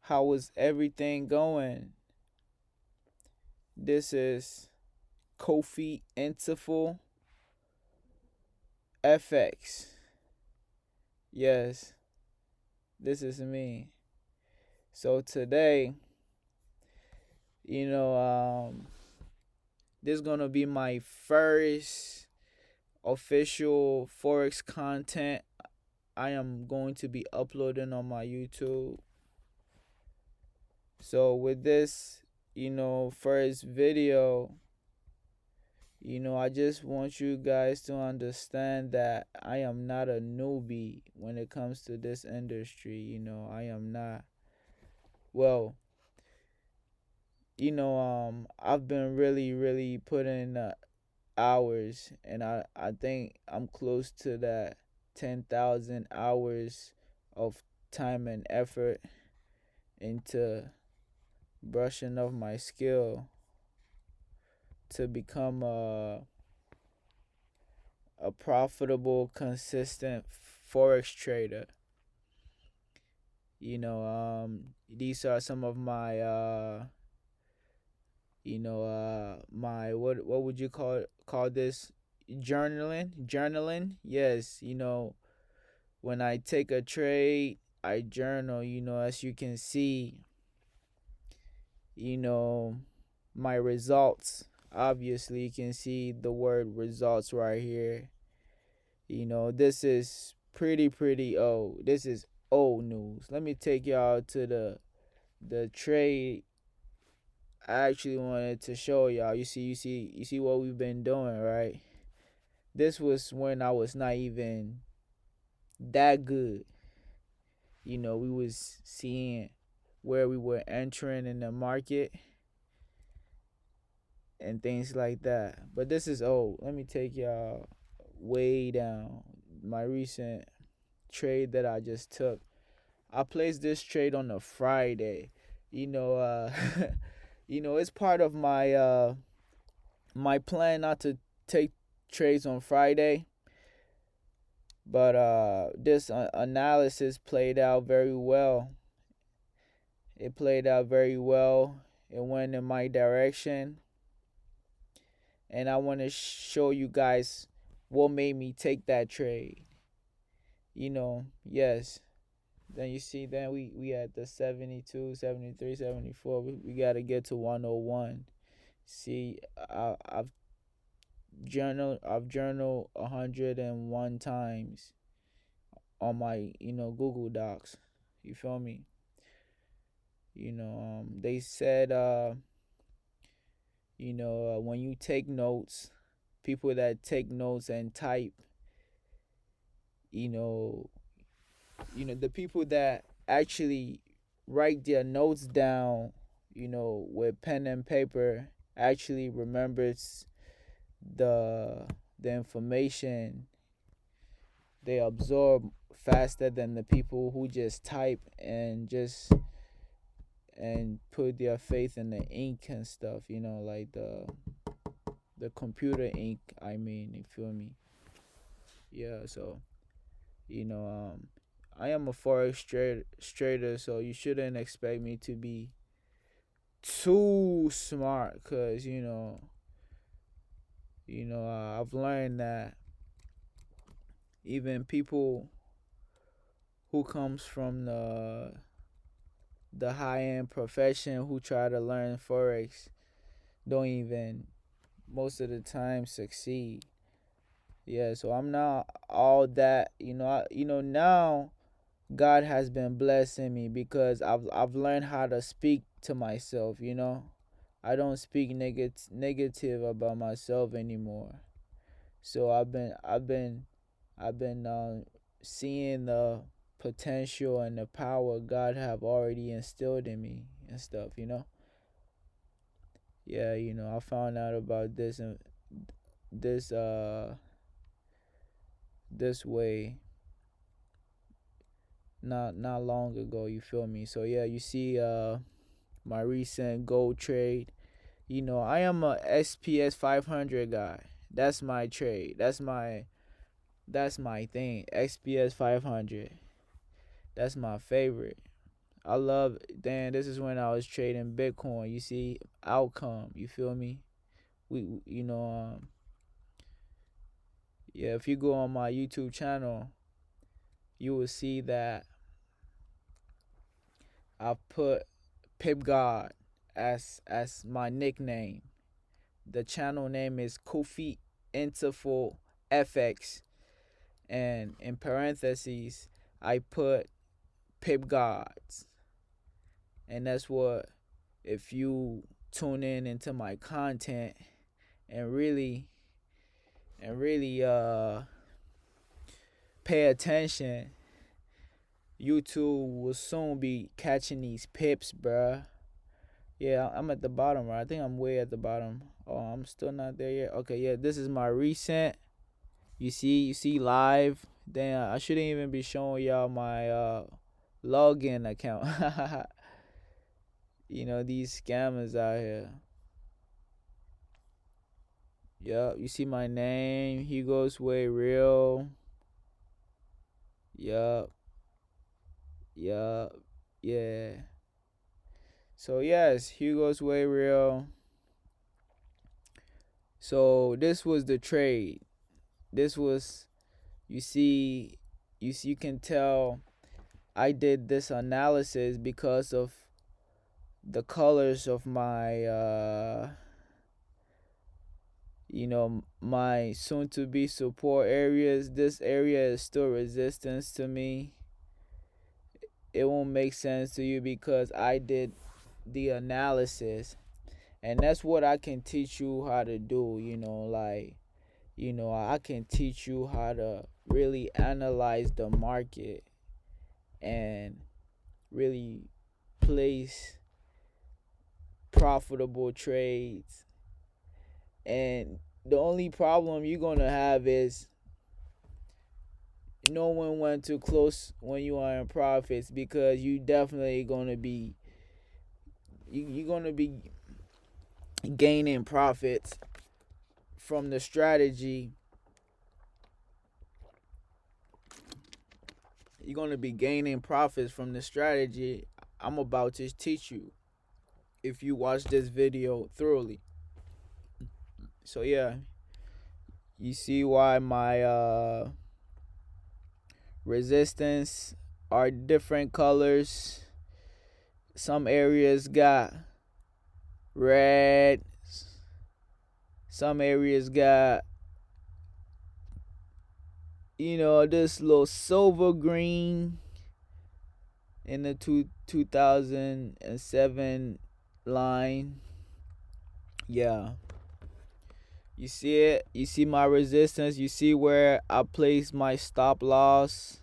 How is everything going? This is Kofi Intsiful FX. Yes, this is me. So today, you know, this is gonna be my first official Forex content I am going to be uploading on my YouTube. So with this, first video, I just want you guys to understand that I am not a newbie when it comes to this industry. I am not. Well, I've been really, really putting hours, and I think I'm close to that 10,000 hours of time and effort into brushing up my skill to become a profitable, consistent forex trader. These are some of my my what would you call this, journaling. Yes, when I take a trade, I journal. As you can see, you know my results. Obviously, you can see the word results right here. This is pretty old. This is old news. Let me take y'all to the trade I actually wanted to show y'all. You see what we've been doing, right? This was when I was not even that good. We was seeing where we were entering in the market and things like that. But this is old. Let me take y'all way down. My recent trade that I just took. I placed this trade on a Friday. You know, uh it's part of my plan not to take trades on Friday. But this analysis played out very well. It played out very well. It went in my direction. And I want to show you guys what made me take that trade. Yes. Then you see, then we at the 72, 73, 74. We got to get to 101. See, I've journaled 101 times on my Google Docs. You feel me? They said when you take notes, people that take notes and type, you know the people that actually write their notes down, with pen and paper, actually remembers the information they absorb faster than the people who just type and put their faith in the ink and stuff, like the computer ink, I mean, you feel me? Yeah, so you know I am a forex trader, so you shouldn't expect me to be too smart, cuz I've learned that even people who comes from the high end profession who try to learn forex don't even most of the time succeed. Yeah, so I'm not all that. Now God has been blessing me because I've learned how to speak to myself. I don't speak negative about myself anymore. So I've been seeing the potential and the power God have already instilled in me and stuff. Yeah, I found out about this and this this way not long ago, you feel me? So yeah, you see my recent gold trade. I am a SPS 500 guy. That's my trade. That's my thing. XPS 500. That's my favorite. I love. Damn, this is when I was trading Bitcoin. You see, outcome. You feel me? You know, yeah. If you go on my YouTube channel, you will see that I put Pip God as my nickname. The channel name is Kofi Intsiful FX, and in parentheses I put Pip Godz, and that's what, if you tune in into my content and really pay attention, YouTube will soon be catching these pips, bruh. Yeah, I'm at the bottom, right? I think I'm way at the bottom. Oh, I'm still not there yet. Okay, yeah, this is my recent. You see live. Damn, I shouldn't even be showing y'all my login account. These scammers out here. Yup, you see my name, Hugo's Way Real. Yup, yup, yeah. So yes, Hugo's Way Real. So this was the trade. This was, you can tell I did this analysis because of the colors of my my soon to be support areas. This area is still resistance to me. It won't make sense to you because I did the analysis, and that's what I can teach you how to do. I can teach you how to really analyze the market and really place profitable trades. And the only problem you're gonna have is knowing when to close when you are in profits, because you definitely gonna be you're gonna be gaining profits from the strategy. You're gonna be gaining profits from the strategy I'm about to teach you if you watch this video thoroughly. So yeah, you see why my resistance are different colors. Some areas got red, some areas got this little silver green in the 2007 line. Yeah, you see it. You see my resistance. You see where I placed my stop loss.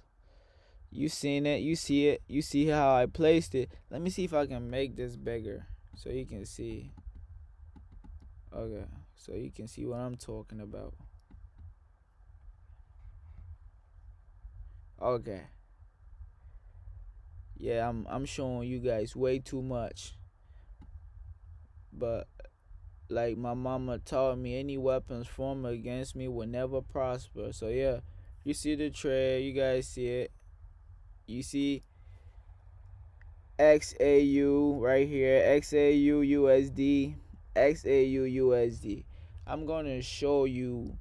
You seen it. You see it. You see how I placed it. Let me see if I can make this bigger so you can see. Okay, so you can see what I'm talking about. Okay. Yeah, I'm showing you guys way too much. But like my mama taught me, any weapons formed against me will never prosper. So yeah, you see the trade. You guys see it. You see XAU right here. XAU USD. XAU USD. I'm gonna show you.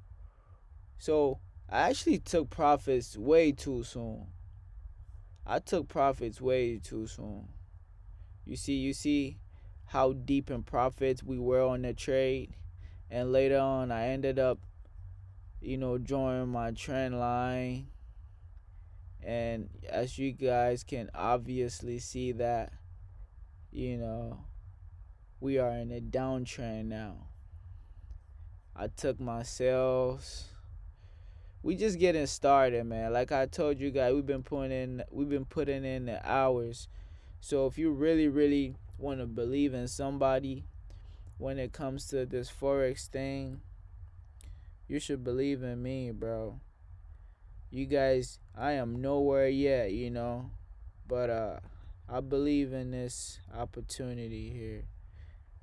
So I actually took profits way too soon. I took profits way too soon. You see how deep in profits we were on the trade, and later on I ended up, drawing my trend line, and as you guys can obviously see that, we are in a downtrend now. I took my sales. We just getting started, man. Like I told you guys, we've been putting in the hours. So if you really want to believe in somebody when it comes to this Forex thing, you should believe in me, bro. You guys, I am nowhere yet, but I believe in this opportunity here.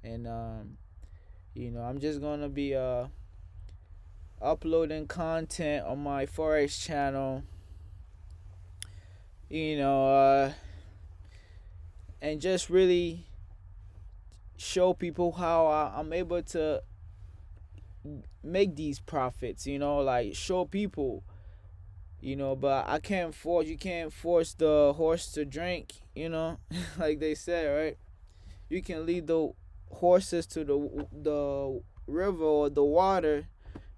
And I'm just going to be uploading content on my Forex channel. You know, and just really show people how I'm able to make these profits, like show people, but I can't force, you can't force the horse to drink, like they said, right? You can lead the horses to the river or the water,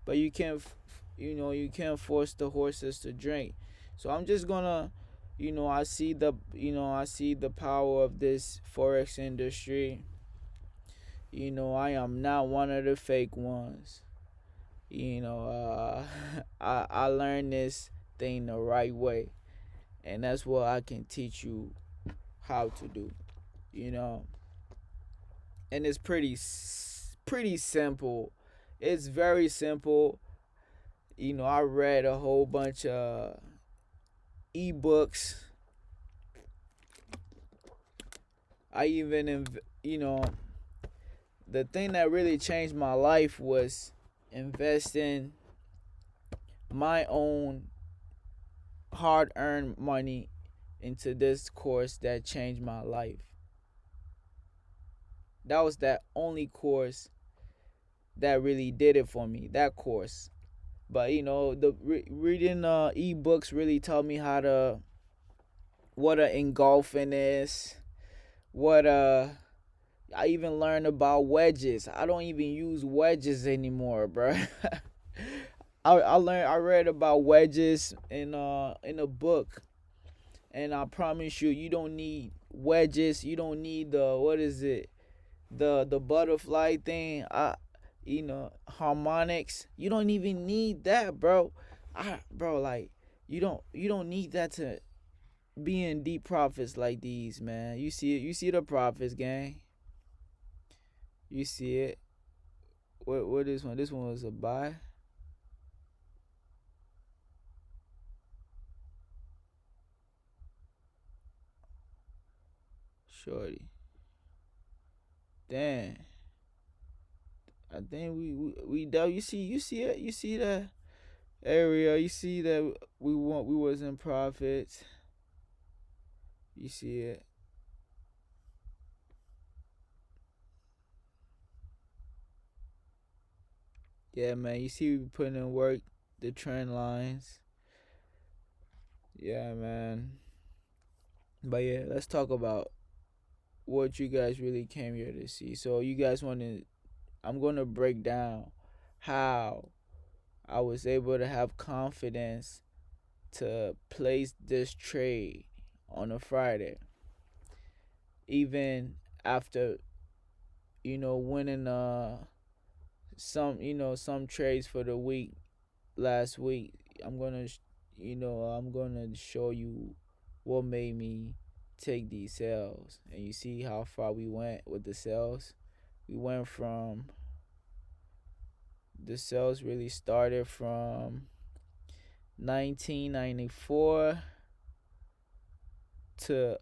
but you can't, you can't force the horses to drink. So I'm just gonna, I see the power of this forex industry. I am not one of the fake ones. I learned this thing the right way, and that's what I can teach you how to do. You know, and it's pretty simple. It's very simple. I read a whole bunch of ebooks. I even, the thing that really changed my life was investing my own hard-earned money into this course that changed my life. That was that only course that really did it for me. That course. But the reading ebooks really taught me how to what a engulfing is. What I even learned about wedges. I don't even use wedges anymore, bro. I read about wedges in a book, and I promise you, you don't need wedges. You don't need the, what is it, the butterfly thing. Harmonics. You don't even need that, bro. Bro, like, you don't need that to be in deep profits like these, man. You see it. You see the profits, gang. You see it. What this one? This one was a buy. Shorty. Damn. I think we you see it. You see that area. You see that we was in profits. You see it. Yeah, man. You see we putting in work, the trend lines. Yeah, man. But yeah, let's talk about what you guys really came here to see. So you guys want to? I'm gonna break down how I was able to have confidence to place this trade on a Friday, even after winning some trades for the week last week. I'm gonna show you what made me take these sales, and you see how far we went with the sales. We went from the sales really started from 1994 to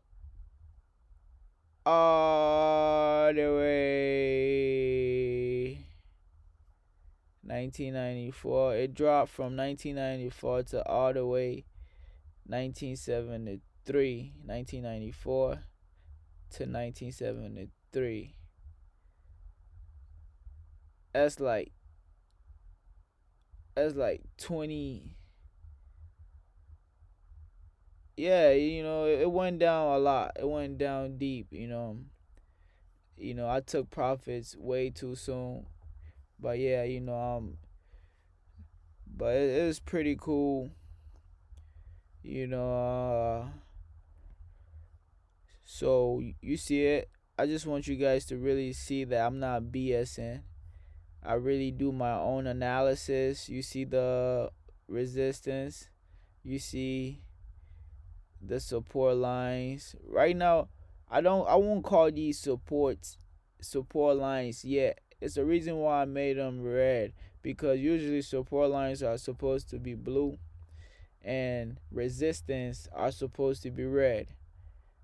all the way 1994. It dropped from 1994 to all the way 1973, 1994 to 1973. That's like that's like 20. Yeah, it went down a lot. It went down deep. I took profits way too soon. But yeah, but it was pretty cool. You know, so you see it. I just want you guys to really see that I'm not BSing. I really do my own analysis. You see the resistance. You see the support lines. Right now, I won't call these support lines yet. It's the reason why I made them red, because usually support lines are supposed to be blue and resistance are supposed to be red.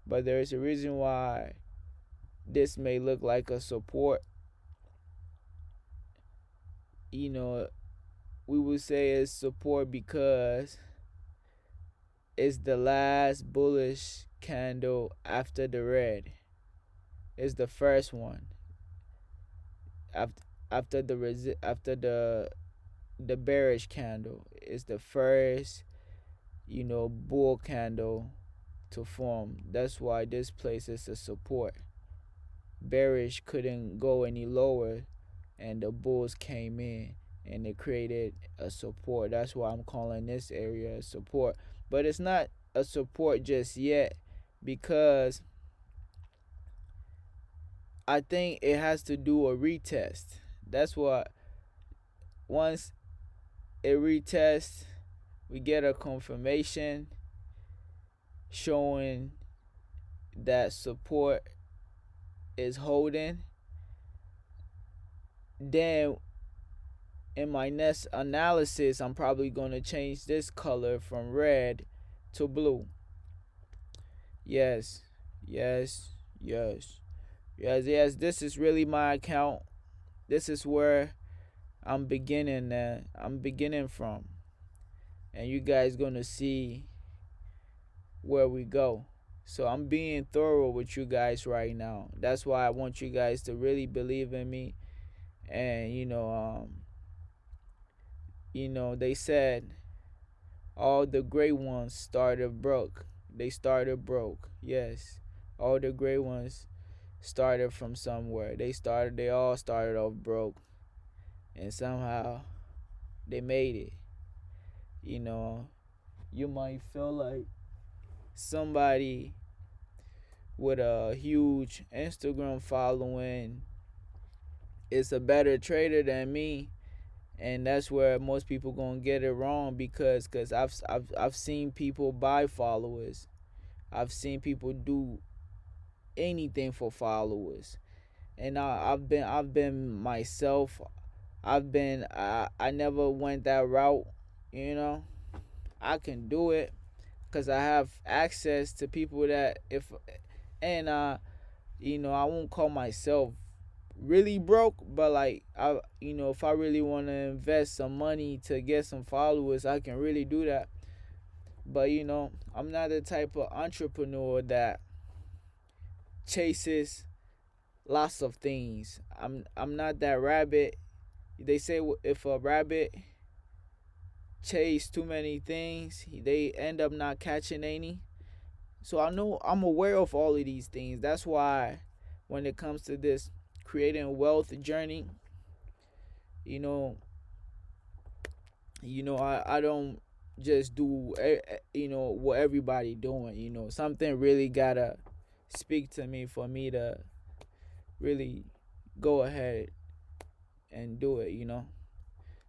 But there is a reason why this may look like a support. You know, we would say it's support because it's the last bullish candle after the red. is the first one after after the bearish candle. Is the first, bull candle to form. That's why this place is a support. Bearish couldn't go any lower, and the bulls came in and it created a support. That's why I'm calling this area a support. But it's not a support just yet, because I think it has to do a retest. That's what, once it retests, we get a confirmation showing that support is holding. Then in my next analysis, I'm probably going to change this color from red to blue. Yes, yes, yes, yes, yes. This is really my account. This is where I'm beginning. I'm beginning from, and you guys gonna see where we go. So I'm being thorough with you guys right now. That's why I want you guys to really believe in me. And they said all the great ones started broke. They started broke. Yes, all the great ones started from somewhere. They all started off broke, and somehow they made it. You know, you might feel like somebody with a huge Instagram following is a better trader than me, and that's where most people gonna get it wrong, because I've seen people buy followers. I've seen people do anything for followers, and I've been myself. I never went that route. You know, I can do it because I have access to people that if and I won't call myself really broke, but like if I really want to invest some money to get some followers, I can really do that. But I'm not the type of entrepreneur that chases lots of things. I'm not that rabbit. They say if a rabbit chase too many things, they end up not catching any. So I'm aware of all of these things. That's why when it comes to this creating wealth journey, you know, I don't just do what everybody doing. Something really gotta speak to me for me to really go ahead and do it.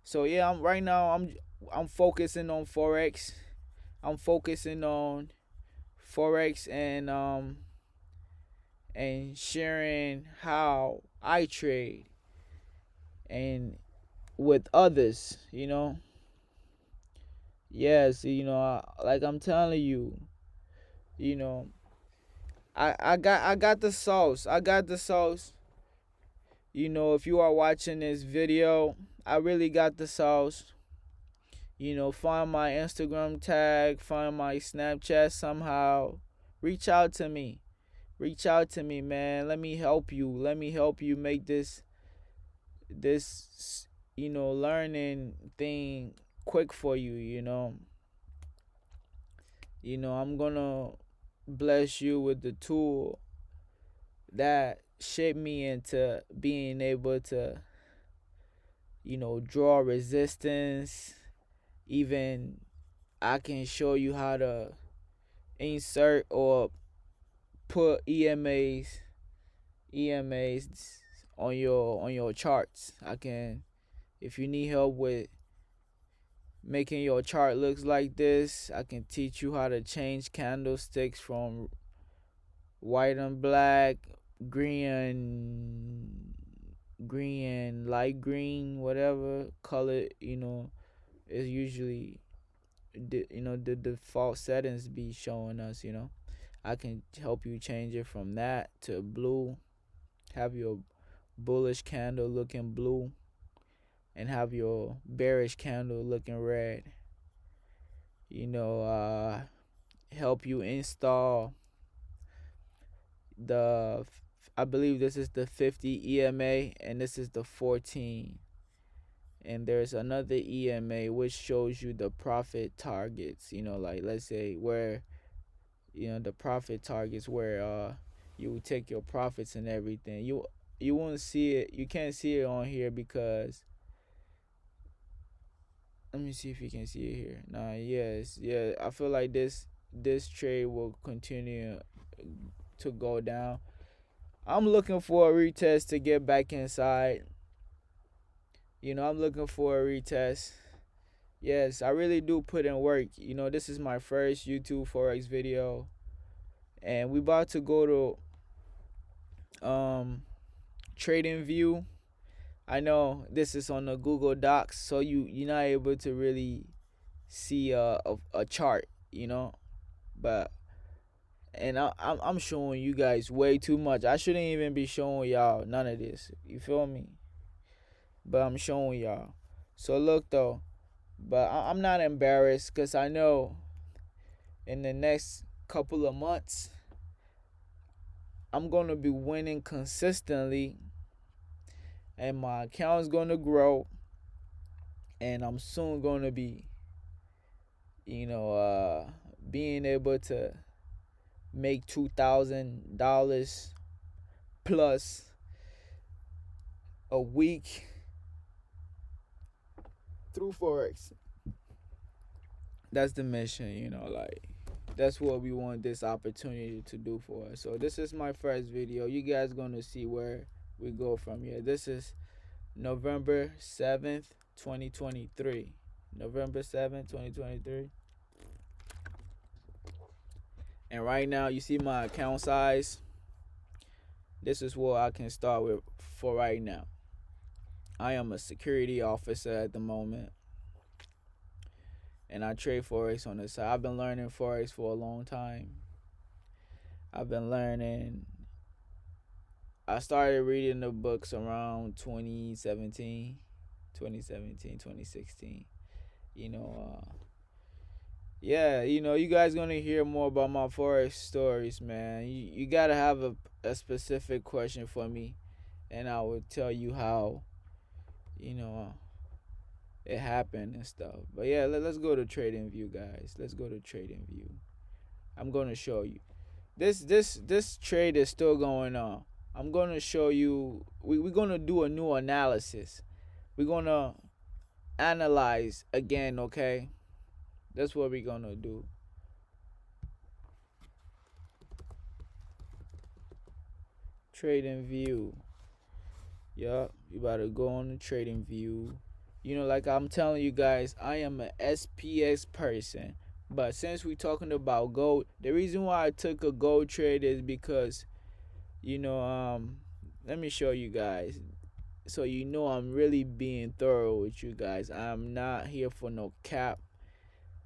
So yeah, right now I'm focusing on Forex. I'm focusing on Forex and sharing how I trade and with others. Yes, like I'm telling you, you know, I got the sauce. I got the sauce. If you are watching this video, I really got the sauce. Find my Instagram tag, find my Snapchat somehow. Reach out to me. Reach out to me, man. Let me help you. Let me help you make this learning thing quick for you. I'm gonna bless you with the tool that shaped me into being able to draw resistance. Even I can show you how to insert or put EMAs on your charts. I can, if you need help with making your chart looks like this, I can teach you how to change candlesticks from white and black, green and light green, whatever color is usually the default settings be showing us. I can help you change it from that to blue, have your bullish candle looking blue, and have your bearish candle looking red. Help you install the I believe this is the 50 EMA, and this is the 14. And there's another EMA which shows you the profit targets. Like let's say where the profit targets where you will take your profits and everything. You won't see it. You can't see it on here because let me see if you can see it here. Nah, yes, yeah. I feel like this trade will continue to go down. I'm looking for a retest to get back inside. I'm looking for a retest. Yes, I really do put in work. This is my first YouTube Forex video. And we about to go to trading view. I know this is on the Google Docs, so you're not able to really see a chart, but and I'm showing you guys way too much. I shouldn't even be showing y'all none of this. You feel me? But I'm showing y'all. So look though, but I'm not embarrassed because I know in the next couple of months I'm gonna be winning consistently, and my account's gonna grow, and I'm soon gonna be, being able to make $2,000 plus a week through Forex. That's the mission, like that's what we want this opportunity to do for us. So this is my first video. You guys gonna see where we go from here. This is November 7th, 2023. November 7th, 2023. And right now, you see my account size. This is what I can start with for right now. I am a security officer at the moment, and I trade Forex on the side. I've been learning Forex for a long time. I've been learning. I started reading the books around 2017, 2016. Yeah, you guys gonna hear more about my Forex stories, man. You gotta have a specific question for me, and I will tell you how, it happened and stuff. But yeah, let's go to trading view, guys. Let's go to trading view. I'm gonna show you. This trade is still going on. I'm gonna show you. We're gonna do a new analysis. We're gonna analyze again, okay? That's what we're gonna do. Trading view. Yup, you better go on the trading view. Like I'm telling you guys, I am an SPX person. But since we're talking about gold, the reason why I took a gold trade is because, let me show you guys. So I'm really being thorough with you guys. I'm not here for no cap.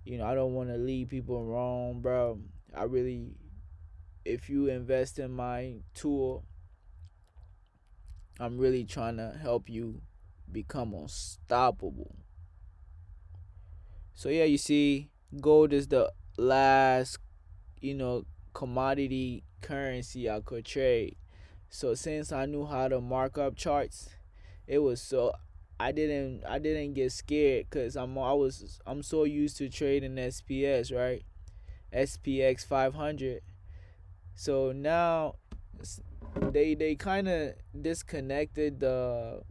I don't want to lead people wrong, bro. If you invest in my tool, I'm really trying to help you become unstoppable. So yeah, you see, gold is the last, commodity currency I could trade. So since I knew how to mark up charts, it was so I didn't get scared because I'm so used to trading SPS, right? SPX 500. So now they kind of disconnected the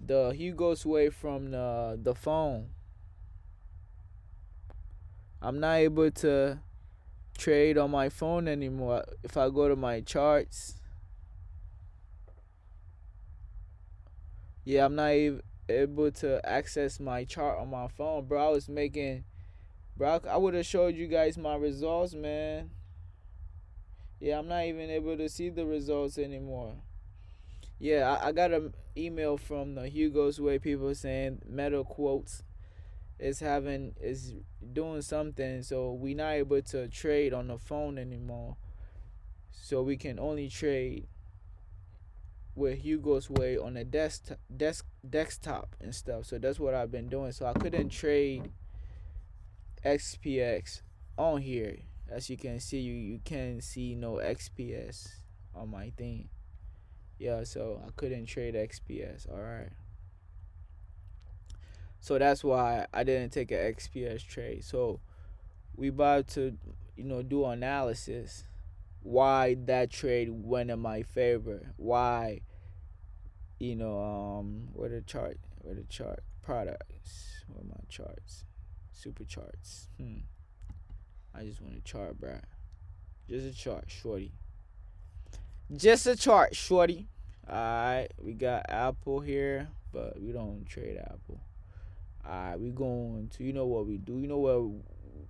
Hugo's way from the phone. I'm not able to trade on my phone anymore. If I go to my charts, yeah, I'm not even able to access my chart on my phone, bro. I would have showed you guys my results, man. Yeah, I'm not even able to see the results anymore. Yeah, I got an email from the Hugo's Way people saying Meta Quotes is doing something, so we not able to trade on the phone anymore. So we can only trade with Hugo's Way on the desktop and stuff. So that's what I've been doing. So I couldn't trade XPX on here As you can see, you can't see no XPS on my thing. Yeah, so I couldn't trade XPS. All right. So that's why I didn't take an XPS trade. So we about to, do analysis. Why that trade went in my favor? Why, where the chart products? Where my charts? Super charts. I just want a chart, bruh. Just a chart, shorty. Just a chart, shorty. Alright, we got Apple here, but we don't trade Apple. Alright, we going to, you know what we do. You know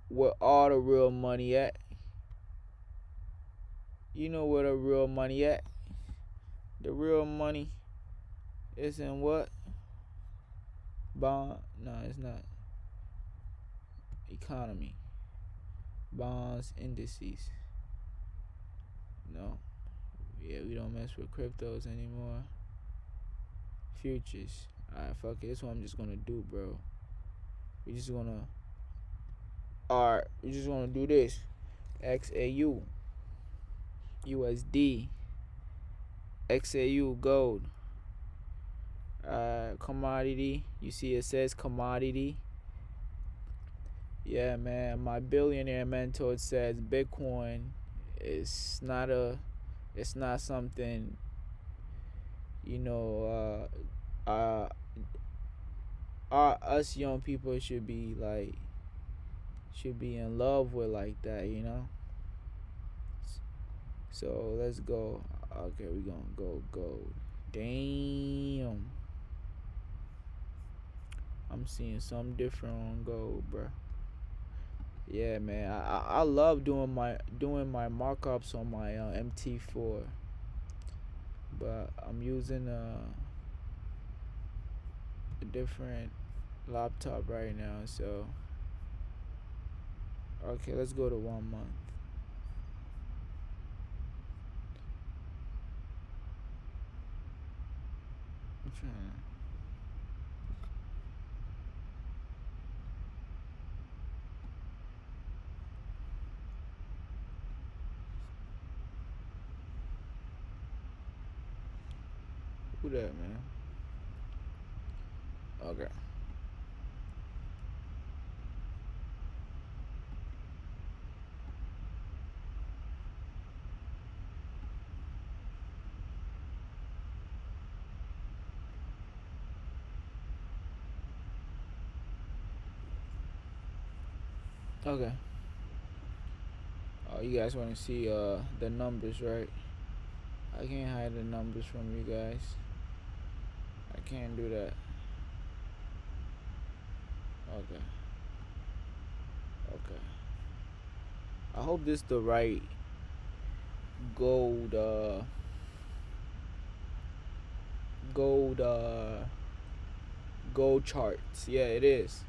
where all the real money at? You know where the real money at? The real money is in what? Bond? No, it's not. Economy. Bonds, indices. No. Yeah, we don't mess with cryptos anymore. Futures. Alright, fuck it. This is what I'm just gonna do, bro. We just gonna do this. XAU, USD, XAU, gold. Commodity. You see it says commodity. Yeah, man. My billionaire mentor says Bitcoin is not something, us young people should be in love with like that. So let's go. Okay, we gonna go gold. Damn, I'm seeing something different on gold, bro. Yeah, man. I love doing my markups on my MT4, but I'm using a different laptop right now. So okay, let's go to 1 month. I'm trying to. Who that, man? Okay. Okay. Oh, you guys want to see the numbers, right? I can't hide the numbers from you guys. I can't do that. Okay. Okay. I hope this the right gold gold gold charts. Yeah, it is.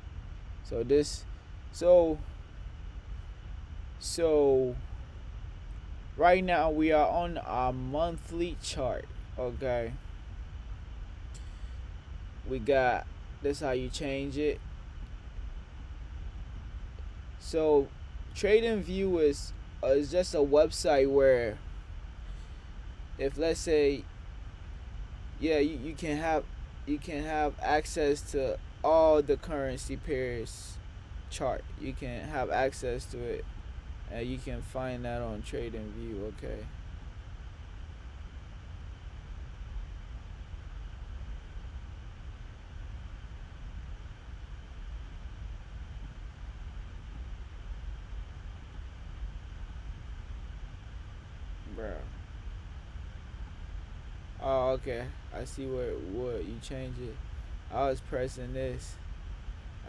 So this so right now we are on our monthly chart. Okay. We got this how you change it. So TradingView is just a website where if let's say you can have access to all the currency pairs chart. You can have access to it, and you can find that on TradingView. Okay. Bro. Oh, okay. I see what you change it. I was pressing this.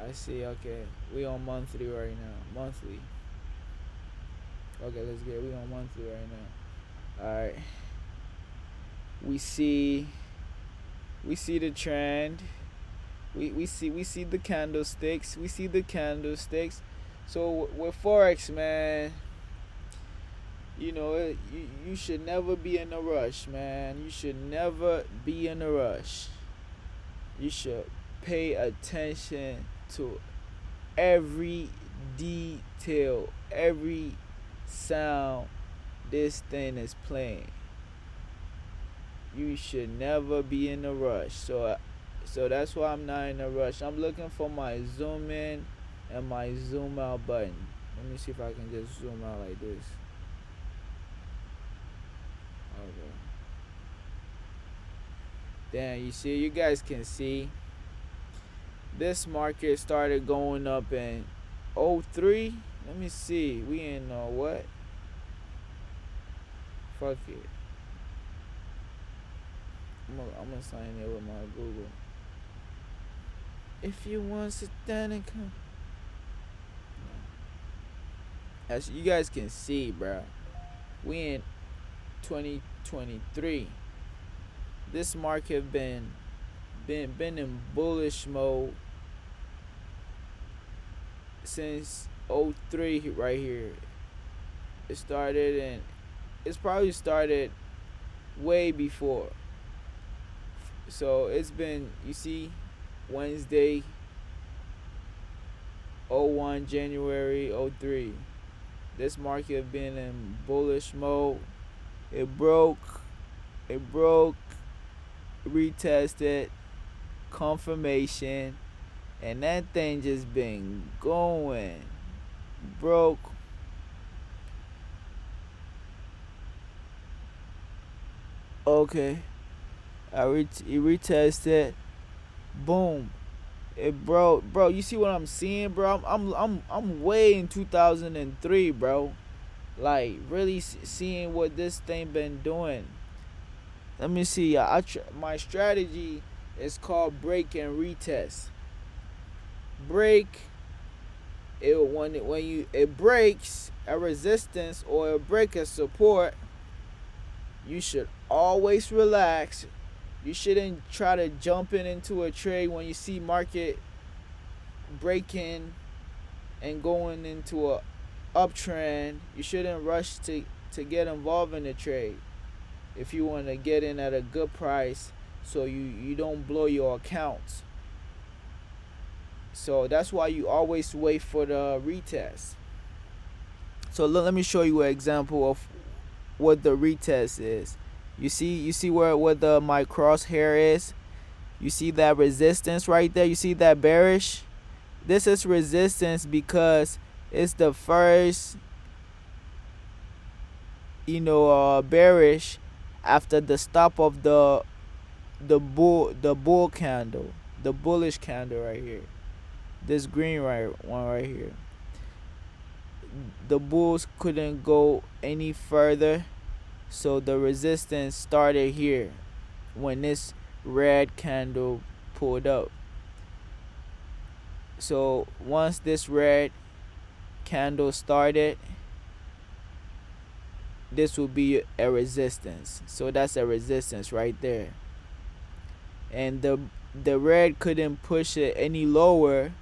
I see. Okay, we on monthly right now. Monthly. Okay, we on monthly right now. All right. We see the trend. We see the candlesticks. So with Forex, man, you should never be in a rush, man. You should never be in a rush. You should pay attention to every detail, every sound this thing is playing. You should never be in a rush. So that's why I'm not in a rush. I'm looking for my zoom in and my zoom out button. Let me see if I can just zoom out like this. Okay. Then you see, you guys can see this market started going up in 03. Let me see. We in what? Fuck it. I'm gonna sign in with my Google. If you want to sit down and come. As you guys can see, bro, we in 2023. This market been in bullish mode since 03 right here. It started, and it's probably started way before. So it's been, you see, Wednesday 01 January 03. This market been in bullish mode. It broke, retested, confirmation, and that thing just been going. Broke. Okay. It retested. Boom. It broke, bro. You see what I'm seeing, bro? I'm way in 2003, bro. Like really seeing what this thing been doing. Let me see. My strategy is called break and retest. Break. When it breaks a resistance or it break a support, you should always relax. You shouldn't try to jump into a trade when you see market breaking and going into a uptrend. You shouldn't rush to get involved in the trade if you want to get in at a good price so you don't blow your accounts. So that's why you always wait for the retest. So let me show you an example of what the retest is. You see where my crosshair is? You see that resistance right there? You see that bearish? This is resistance because it's the first bearish after the stop of the bull candle, the bullish candle right here. This green one right here. The bulls couldn't go any further, so the resistance started here when this red candle pulled up. So once this red candle started, this will be a resistance. So that's a resistance right there. And the red couldn't push it any lower,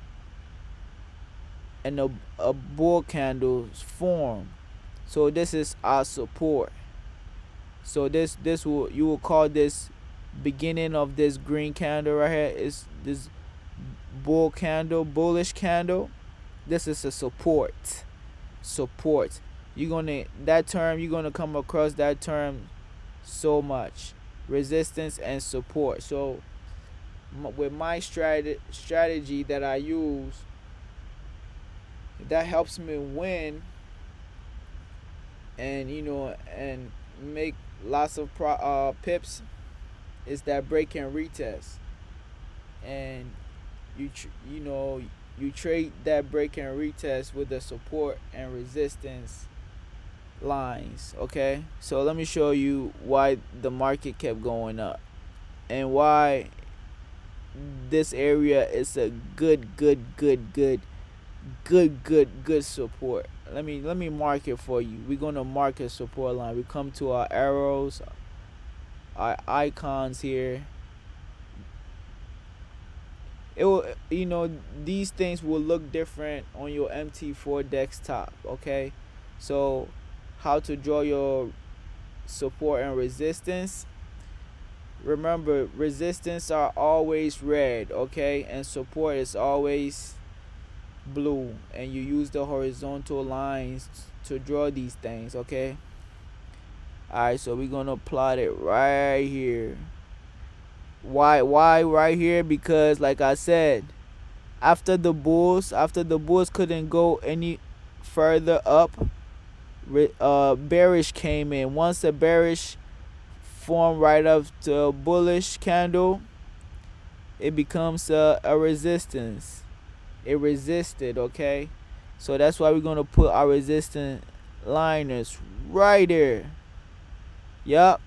and a bull candle formed. So this is our support. So you will call this beginning of this green candle right here is this bullish candle. This is a support. You're gonna come across that term so much. Resistance and support. So with my strategy that I use, that helps me win and and make lots of pips, is that break and retest. And you trade that break and retest with the support and resistance lines. Okay, so let me show you why the market kept going up and why this area is a good support. Let me mark it for you. We're gonna mark a support line. We come to our arrows, our icons here. It will, these things will look different on your MT4 desktop. Okay, so how to draw your support and resistance. Remember, resistance are always red, okay, and support is always blue, and you use the horizontal lines to draw these things, okay? Alright, so we're gonna plot it right here. Why right here? Because like I said, after the bulls couldn't go any further up, bearish came in. Once the bearish formed right up to a bullish candle, it becomes a resistance. It resisted, okay? So that's why we're gonna put our resistance liners right there. Yup.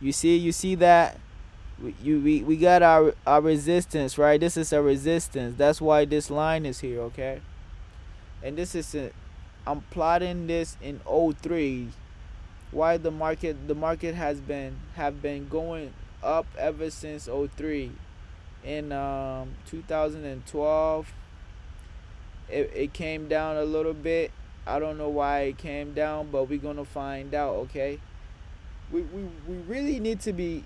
You see that? We got our resistance, right? This is a resistance. That's why this line is here, okay? And this is I'm plotting this in 03. Why the market have been going up ever since 03. In 2012, it came down a little bit. I don't know why it came down, but we're gonna find out, okay? We really need to be,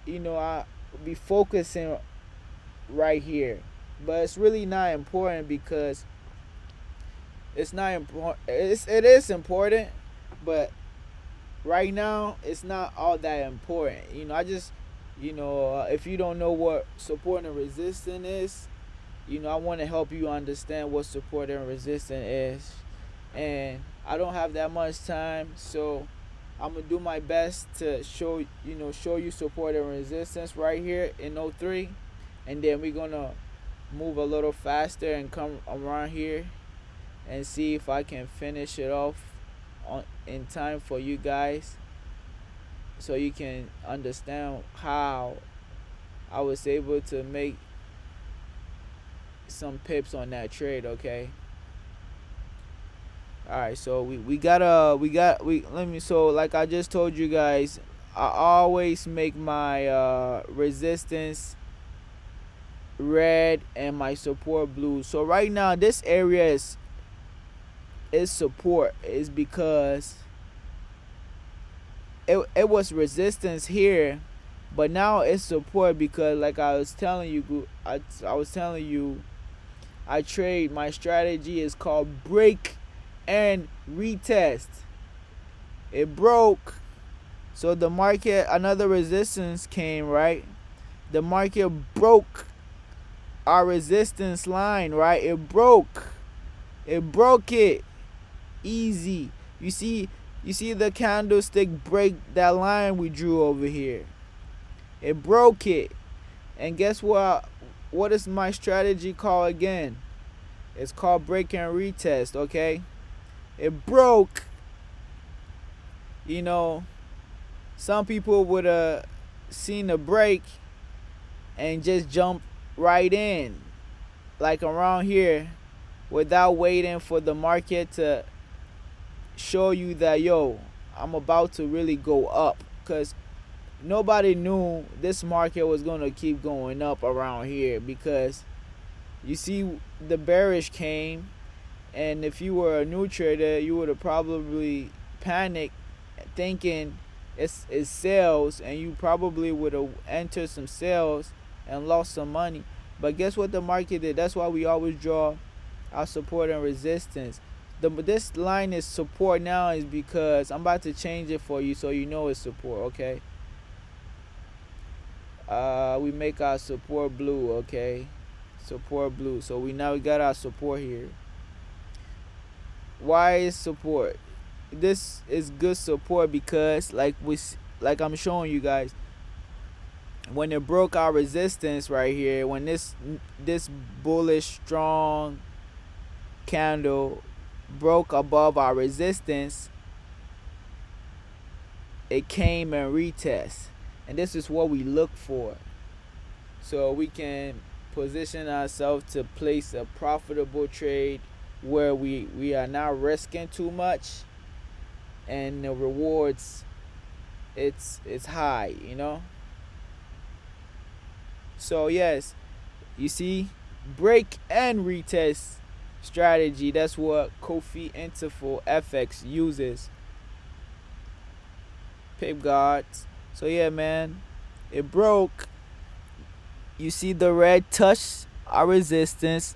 be focusing right here, but it's really not important because it's not important. It is important, but right now it's not all that important. I just, if you don't know what support and resistance is, I want to help you understand what support and resistance is. And I don't have that much time, so I'm gonna do my best to show you support and resistance right here in 03, and then we're gonna move a little faster and come around here and see if I can finish it off in time for you guys, so you can understand how I was able to make some pips on that trade, okay? Alright, so so like I just told you guys, I always make my resistance red and my support blue. So right now this area is support, is because it was resistance here, but now it's support because like I was telling you, I trade, my strategy is called break and retest. It broke, so the market, another resistance came, right? The market broke our resistance line, right? It broke it easy. You see the candlestick break that line we drew over here. It broke it. And guess what is my strategy called again? It's called break and retest, okay? It broke. Some people would have seen the break and just jump right in, like around here, without waiting for the market to show you that, yo, I'm about to really go up, because nobody knew this market was going to keep going up around here, because you see the bearish came, and if you were a new trader, you would have probably panicked thinking it's sales, and you probably would have entered some sales and lost some money. But guess what the market did? That's why we always draw our support and resistance. This line is support now is because I'm about to change it for you so you know it's support, okay? We make our support blue, okay? Support blue. So we got our support here. Why is support? This is good support because like I'm showing you guys, when it broke our resistance right here, when this bullish strong candle broke above our resistance, it came and retest, and this is what we look for, so we can position ourselves to place a profitable trade where we are not risking too much, and the rewards, it's high, So yes, you see, break and retest strategy, that's what Kofi Intsiful FX uses. Godz. So yeah, man, it broke. You see the red touch our resistance,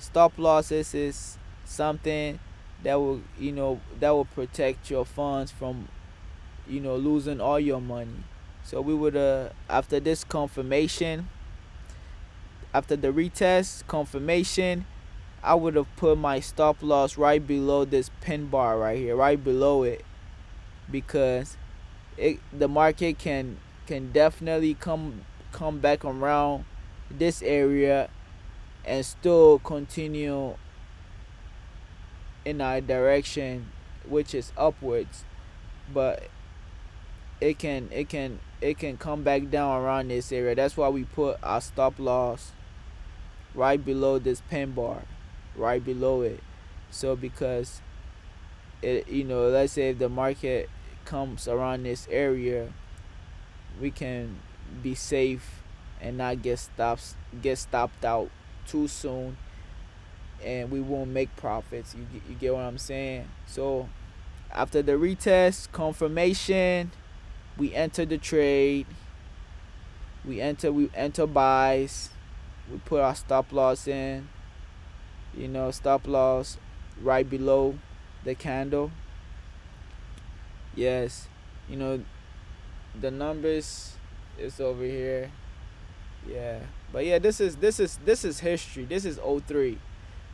Stop losses is something that will, that will protect your funds from, losing all your money. So we would, after this confirmation, after the retest confirmation, I would have put my stop loss right below this pin bar right here, right below it, because the market can definitely come back around this area and still continue in our direction, which is upwards. But it can come back down around this area. That's why we put our stop loss right below this pin bar, right below it. So because it, let's say if the market comes around this area, we can be safe and not get stopped out too soon, and we won't make profits. You get what I'm saying? So after the retest confirmation, we enter the trade. We enter buys. We put our stop loss in. Stop loss right below the candle. Yes, you know the numbers is over here. Yeah, but yeah, this is history. This is '03,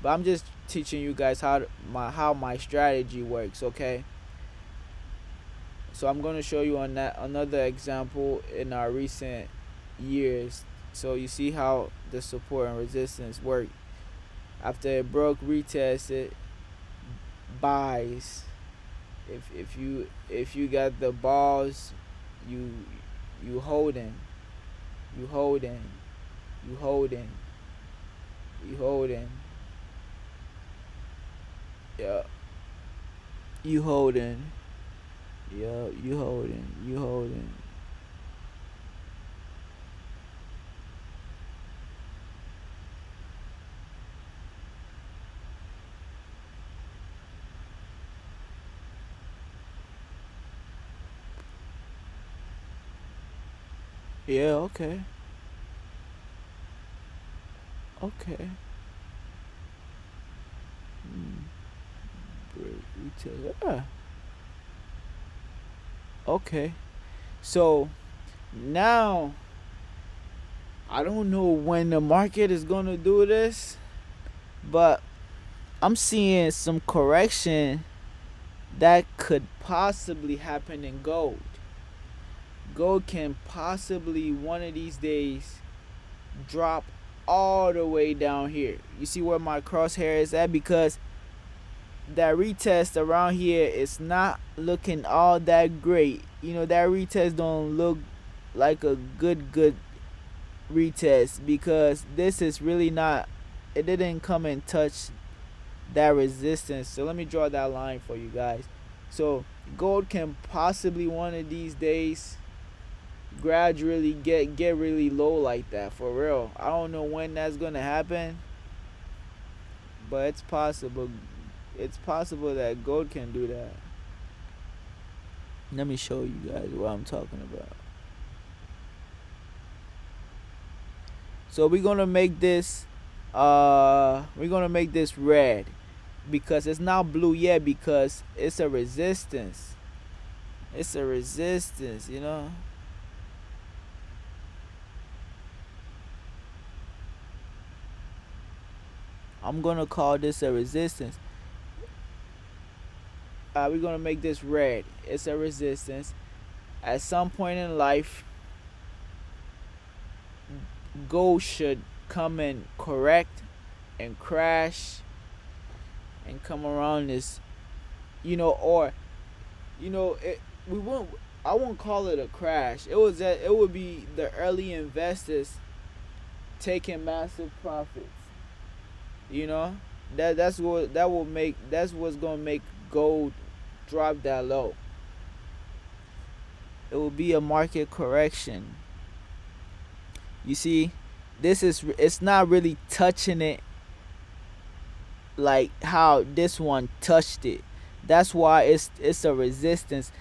but I'm just teaching you guys how my strategy works. Okay, so I'm gonna show you on that another example in our recent years. So you see how the support and resistance work. After it broke, retest it, buys. If you got the balls, you you holding, you holding, you holding, you holding. Yeah, you holding. Yeah, you holding, you holding. Yeah, okay, okay. Mm, break, retest. Yeah, okay. So now I don't know when the market is gonna do this, but I'm seeing some correction that could possibly happen in gold. Gold can possibly one of these days drop all the way down here. You see where my crosshair is at? Because that retest around here is not looking all that great. That retest don't look like a good retest, because this is really not, it didn't come and touch that resistance. So let me draw that line for you guys. So gold can possibly one of these days gradually get really low like that, for real. I don't know when that's gonna happen, but it's possible. It's possible that gold can do that. Let me show you guys what I'm talking about. So we're gonna make this red, because it's not blue yet, because it's a resistance. It's a resistance. I'm gonna call this a resistance. We're gonna make this red. It's a resistance. At some point in life, gold should come and correct and crash and come around this, or we won't. I won't call it a crash. It would be the early investors taking massive profits. You know that's what's gonna make gold drop that low. It will be a market correction. You see, it's not really touching it like how this one touched it. That's why it's a resistance.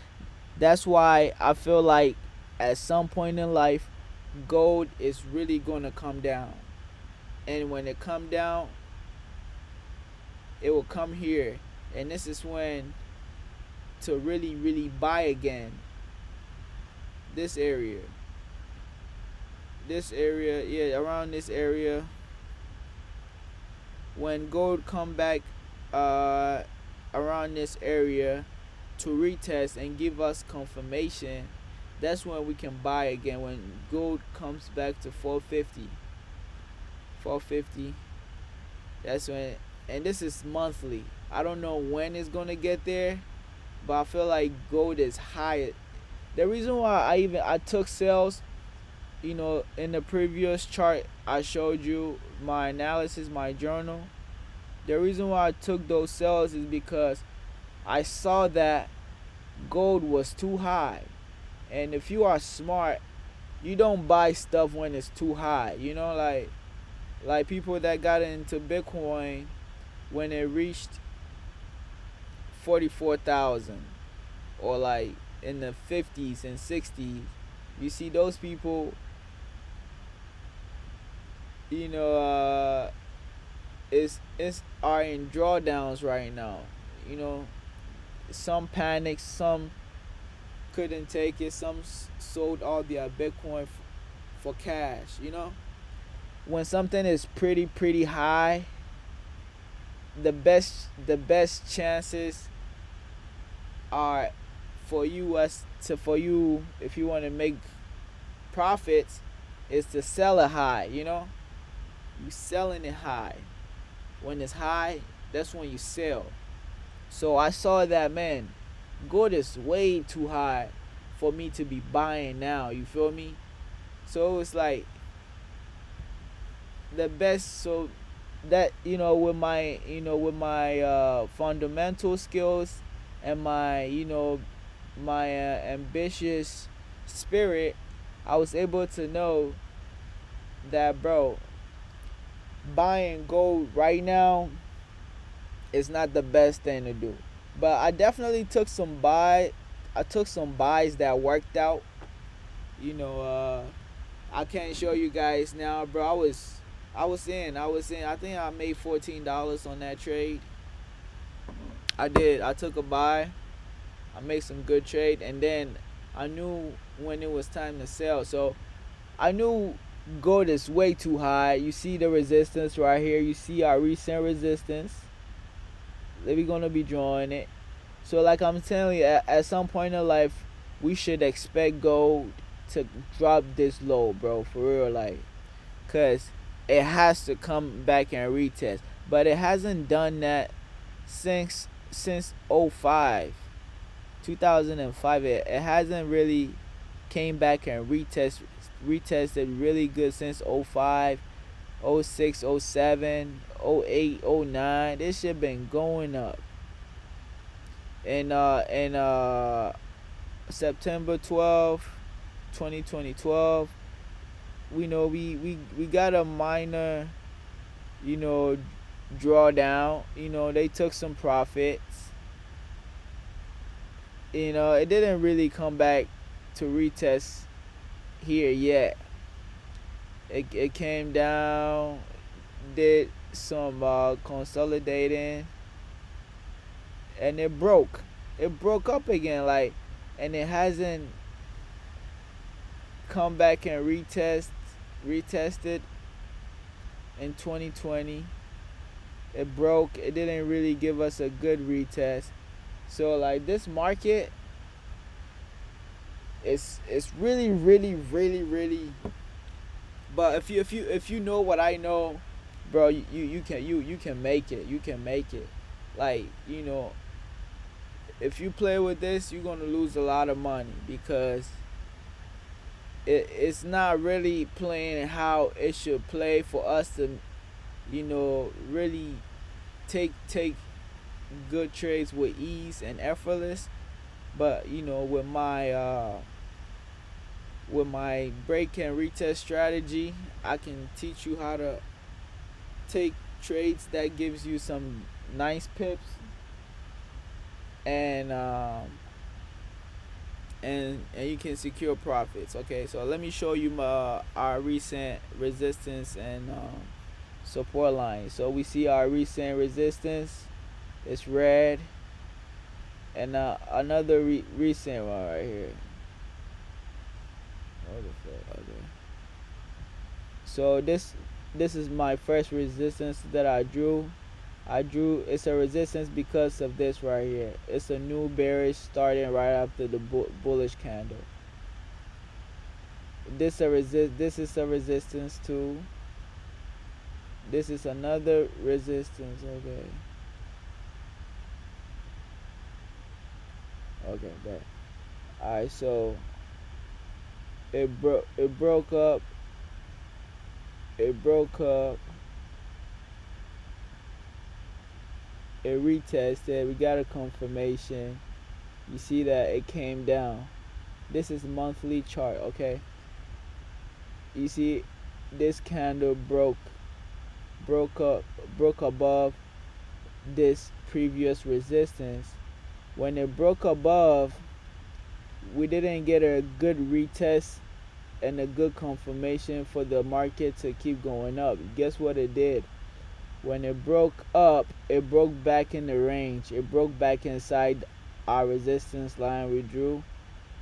That's why I feel like at some point in life, gold is really gonna come down. And when it come down, it will come here, and this is when to really buy again. This area, yeah, around this area, when gold come back uh around this area to retest and give us confirmation, that's when we can buy again. When gold comes back to 450, 450, that's when. And this is monthly. I don't know when it's gonna get there, but I feel like gold is high. The reason why I took sales, in the previous chart I showed you, my analysis, my journal. The reason why I took those sales is because I saw that gold was too high. And if you are smart, you don't buy stuff when it's too high. Like people that got into Bitcoin when it reached 44,000, or like in the 50s and 60s. You see those people, you know, is are in drawdowns right now. You know, some panicked, some couldn't take it, some sold all their Bitcoin for cash. When something is pretty high, the best chances are for you, if you want to make profits, is to sell it high. You selling it high. When it's high, that's when you sell. So I saw that, man, gold is way too high for me to be buying now. You feel me? So it was like the best. So that, with my fundamental skills and my ambitious spirit, I was able to know that, bro, buying gold right now is not the best thing to do. But I definitely took some buy. I took some buys that worked out. You know, I can't show you guys now, bro. I was in. I think I made $14 on that trade. I did. I took a buy. I made some good trade, and then I knew when it was time to sell. So I knew gold is way too high. You see the resistance right here. You see our recent resistance. We're gonna be drawing it. So like I'm telling you, at some point in life, we should expect gold to drop this low, bro. For real, like, cause it has to come back and retest. But it hasn't done that since '05, 2005. It hasn't really came back and retested really good since '05, '06, '07, '08, '09. This shit been going up. And September 12th, 2012, we got a minor, you know, drawdown. They took some profits. It didn't really come back to retest here yet. It came down, did some consolidating, and it broke. It broke up again, like, and it hasn't come back and retested in 2020. It broke. It didn't really give us a good retest. So like this market, it's really. But if you know what I know, bro, you can make it. You can make it. Like, if you play with this, you're gonna lose a lot of money, because it's not really playing how it should play for us to, really take good trades with ease and effortless. But with my break and retest strategy, I can teach you how to take trades that gives you some nice pips, and you can secure profits. Okay, so let me show you our recent resistance and support line. So we see our recent resistance. It's red, and another recent one right here. What the fuck? Okay. So this is my first resistance that I drew. It's a resistance because of this right here. It's a new bearish starting right after the bullish candle. This is a resistance too. This is another resistance. Okay, bet. Alright, so it broke up. It retested. We got a confirmation. You see that it came down. This is monthly chart, okay? You see this candle broke above this previous resistance. When it broke above, we didn't get a good retest and a good confirmation for the market to keep going up. Guess what it did? When it broke up, it broke back in the range. It broke back inside our resistance line we drew.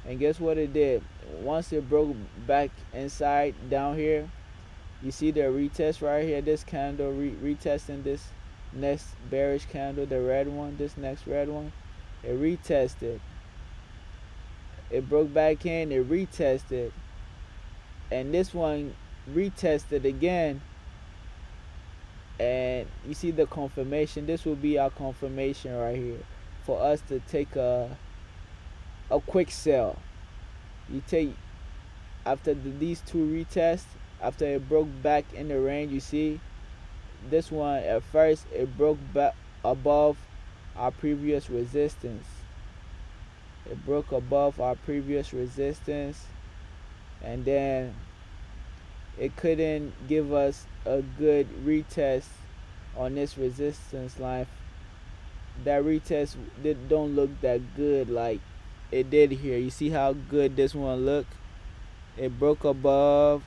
And guess what it did? Once it broke back inside down here, you see the retest right here. This candle retesting this next bearish candle, the red one, this next red one. It retested. It broke back in, it retested. And this one retested again. And you see the confirmation. This will be our confirmation right here for us to take a quick sell. You take after these two retests, after it broke back in the range, you see this one at first it broke back above our previous resistance. It broke above our previous resistance, and then it couldn't give us a good retest on this resistance line. That retest don't look that good like it did here. You see how good this one look? It broke above,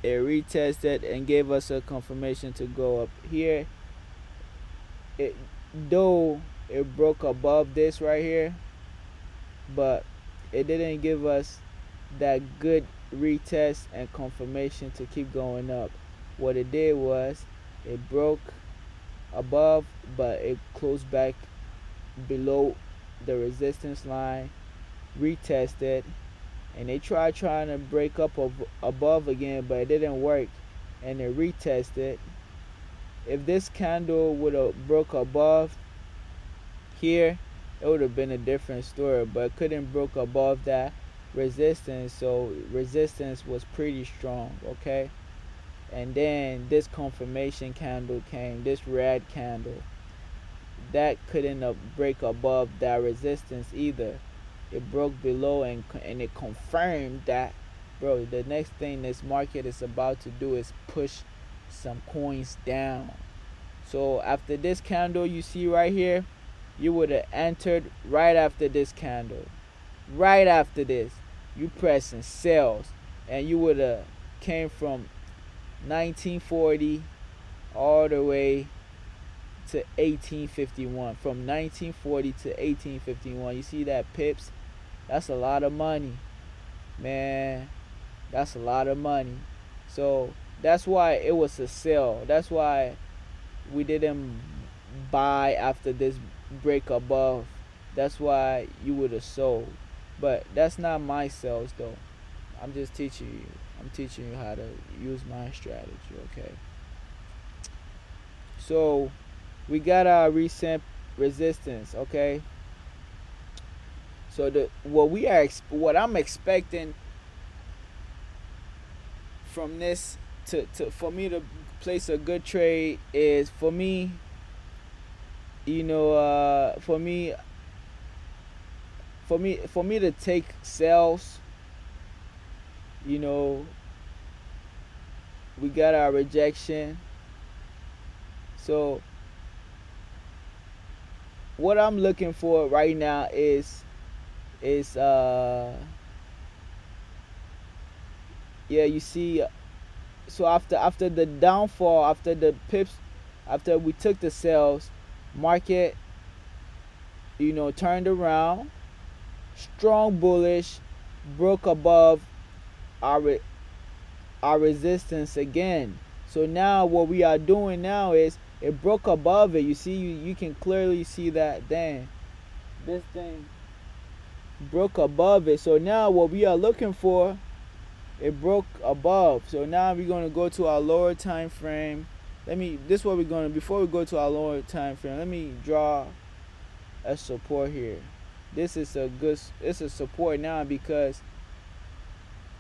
it retested and gave us a confirmation to go up here. Though it broke above this right here, but it didn't give us that good retest and confirmation to keep going up. What it did was it broke above, but it closed back below the resistance line, retested, and they tried trying to break up above again, but it didn't work, and it retested. If this candle would have broke above here, it would have been a different story, but it couldn't broke above that resistance, so resistance was pretty strong, okay? And then this confirmation candle came, this red candle, that couldn't break above that resistance either. It broke below and it confirmed that, bro, the next thing this market is about to do is push some coins down. So after this candle you see right here, you would have entered right after this candle. Right after this, you pressing sales, and you would have came from 1940 all the way to 1851. From 1940 to 1851. You see that, pips? That's a lot of money, man. That's a lot of money. So that's why it was a sell. That's why we didn't buy after this break above. That's why you would have sold. But that's not my sales though. I'm just teaching you. I'm teaching you how to use my strategy, okay? So we got our recent resistance, okay? So what I'm expecting from this for me to place a good trade is for me, for me to take sales. We got our rejection. So what I'm looking for right now is you see So after the downfall, after the pips, after we took the sales, market, turned around, strong bullish, broke above our our resistance again. So now what we are doing now is it broke above it. You see, you can clearly see that. Damn, this thing broke above it. So now what we are looking for, it broke above. So now we're going to go to our lower time frame. This is what we're going to, before we go to our lower time frame, let me draw a support here. This is it's a support now, because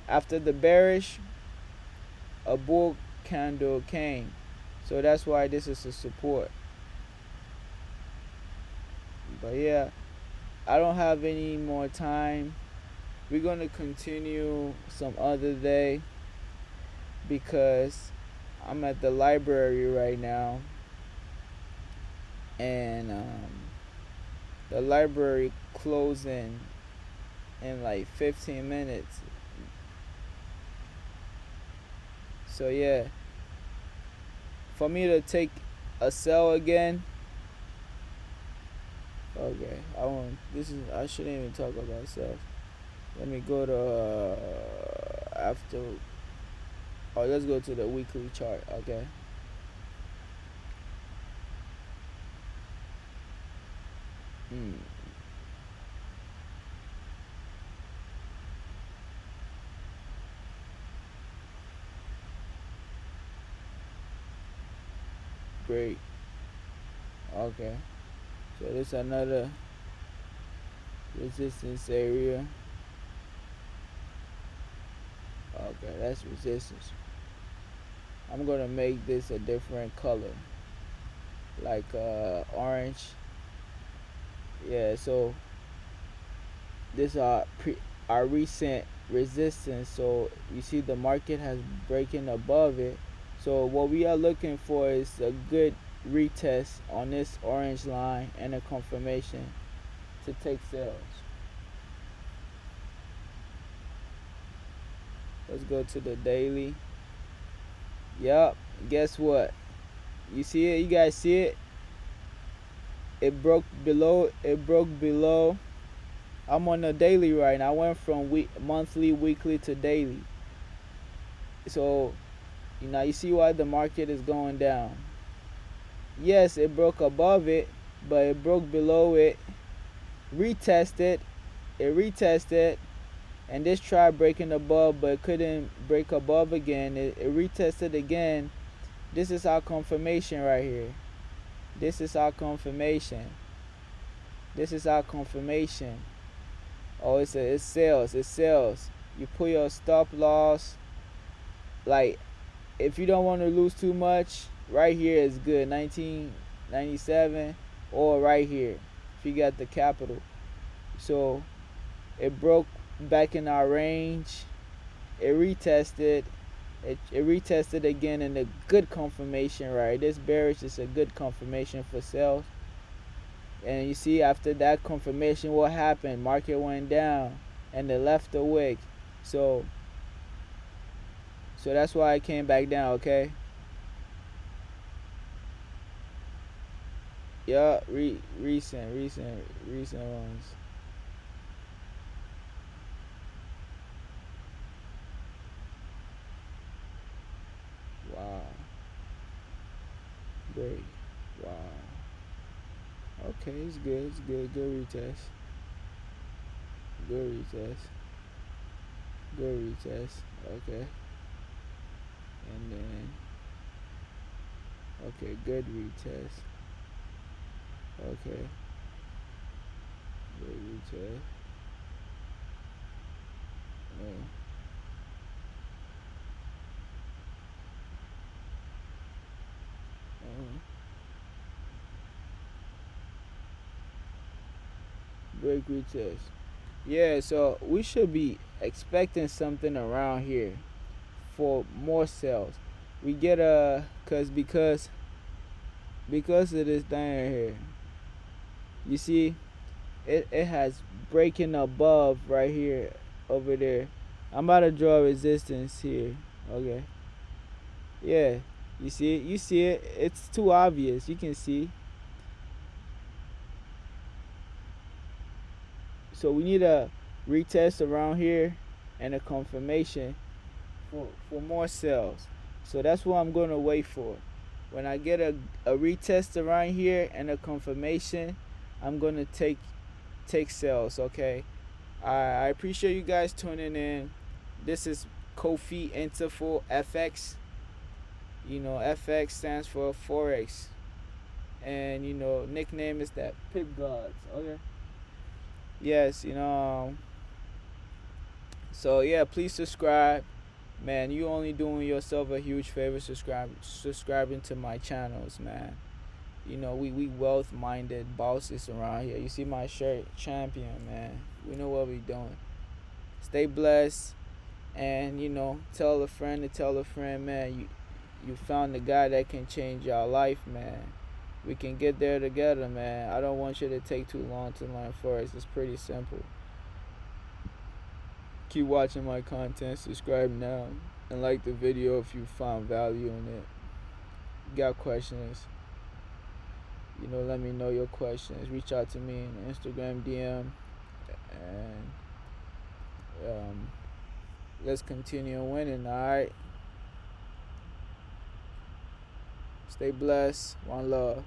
after the bearish, a bull candle came. So that's why this is a support. But yeah, I don't have any more time. We're going to continue some other day, because I'm at the library right now, and the library closing in like 15 minutes. So yeah, for me to take a sell again, okay, I shouldn't even talk about sales. Let me go to after. Oh, let's go to the weekly chart. Okay. Great. Okay. So this another resistance area. Okay, that's resistance. I'm gonna make this a different color, like orange. Yeah. So this our recent resistance. So you see the market has breaking above it. So what we are looking for is a good retest on this orange line and a confirmation to take sales. Let's go to the daily. Yup. Guess what? You see it? You guys see it? It broke below. It broke below. I'm on the daily right now. I went from monthly, weekly to daily. So, you see why the market is going down. Yes, it broke above it, but it broke below it. Retested. It retested. And this tried breaking above, but it couldn't break above again. It retested again. This is our confirmation right here. This is our confirmation. This is our confirmation. Oh, it's sales. It's sales. You put your stop loss. Like, if you don't want to lose too much, right here is good. 1997, or right here, if you got the capital. So it broke back in our range. It retested. It retested again, in a good confirmation, right? This bearish is a good confirmation for sales. And you see, after that confirmation, what happened? Market went down and it left the wick. So that's why I came back down. Okay. Yeah, recent ones. Wow. Great. Wow. Okay, it's good. It's good. Good retest. Good retest. Good retest. Okay. And then, okay, good retest. Okay. Good retest. Oh. Oh. Break retest. Yeah, so we should be expecting something around here for more sales. We get because of this thing here. You see, it has breaking above right here, over there. I'm about to draw resistance here. Okay. Yeah, you see it. You see it. It's too obvious. You can see. So we need a retest around here and a confirmation for more sales. So that's what I'm gonna wait for. When I get a retest around here and a confirmation, I'm gonna take sales. Okay. I appreciate you guys tuning in. This is Kofi Intsiful FX. You know, FX stands for Forex, and you know, nickname is that Pip Godz. Okay. Yes, you know. So yeah, please subscribe. Man, you only doing yourself a huge favor subscribing to my channels, man. You know, we wealth minded bosses around here. You see my shirt, champion, man. We know what we doing. Stay blessed, and you know, tell a friend to tell a friend, man. You found the guy that can change your life, man. We can get there together, man. I don't want you to take too long to learn Forex. It's pretty simple. Keep watching my content, subscribe now, and like the video if you found value in it. Got questions, you know, let me know your questions. Reach out to me in Instagram DM, and let's continue winning. All right. Stay blessed. One love.